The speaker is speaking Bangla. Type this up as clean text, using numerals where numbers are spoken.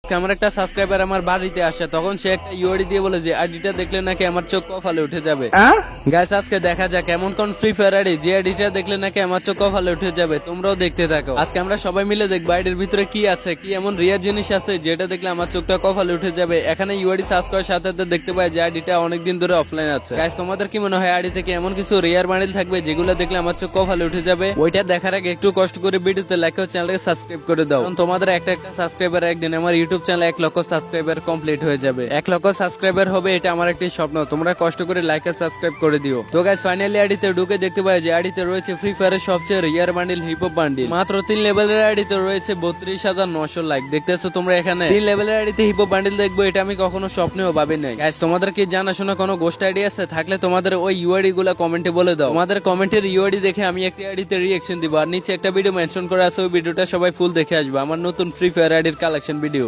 আজকে আমার একটা সাবস্ক্রাইবার আমার বাড়িতে আসে, তখন সে একটা ইউআইডি দিয়ে বলে যে আইডিটা দেখলে নাকি আমার চোখ কপালে উঠে যাবে। গাইস আজকে দেখা যাক এমন কোন ফ্রি ফায়ার আইডি যে আইডিটা দেখলে নাকি আমার চোখ কপালে উঠে যাবে। তোমরাও দেখতে থাকো। আজকে আমরা সবাই মিলে দেখবো আইডির ভিতরে কি আছে, কি এমন রিয়ার জিনিস আছে যেটা দেখলে আমার চোখটা কপালে উঠে যাবে। এখানে ইউআইডি সার্চ করার সাথে সাথে দেখতে পাই যে আইডিটা অনেকদিন ধরে অফলাইন আছে। গাইস তোমাদের কি মনে হয় আইডি থেকে এমন কিছু রিয়ার বান্ডিল থাকবে যেগুলো দেখলে আমার চোখ কপালে উঠে যাবে? ওইটা দেখার আগে একটু কষ্ট করে ভিডিওতে লাইক ও চ্যানেলকে সাবস্ক্রাইব করে দাও, কারণ তোমাদের একটা একটা সাবস্ক্রাইবার একদিন আমার ইউটিউব চ্যানেলে 1 লক্ষ সাবস্ক্রাইবার কমপ্লিট হয়ে যাবে। 1 লক্ষ সাবস্ক্রাইবার হবে এটা আমার একটি স্বপ্ন। তোমরা কষ্ট করে লাইক আর সাবস্ক্রাইব করে দিও। তো গাইস ফাইনালি আইডিতে ঢুকে দেখতে পাই যে আইডিতে রয়েছে ফ্রি ফায়ারের সবচেয়ে রিয়ার বান্ডিল হিপ হপ বান্ডিল। মাত্র 3 লেভেলের আইডিতে রয়েছে 32,900 লাইক। দেখতেছো তোমরা এখানে 3 লেভেলের আইডিতে হিপ হপ বান্ডিল দেখবো, এটা আমি কখনো স্বপ্নেও ভাবি নাই। গাইস তোমাদের কি জানাশোনা কোনো গোস্ট আইডি আছে? থাকলে তোমাদের ওই ইউআইডি গুলা কমেন্টে বলে দাও। তোমাদের কমেন্টের ইউআইডি দেখে আমি একটা আইডিতে রিঅ্যাকশন দিব, আর নিচে একটা ভিডিও মেনশন করা আছে, ওই ভিডিওটা সবাই ফুল দেখে আসবে। আমার নতুন ফ্রি ফায়ার আইডির কালেকশন ভিডিও।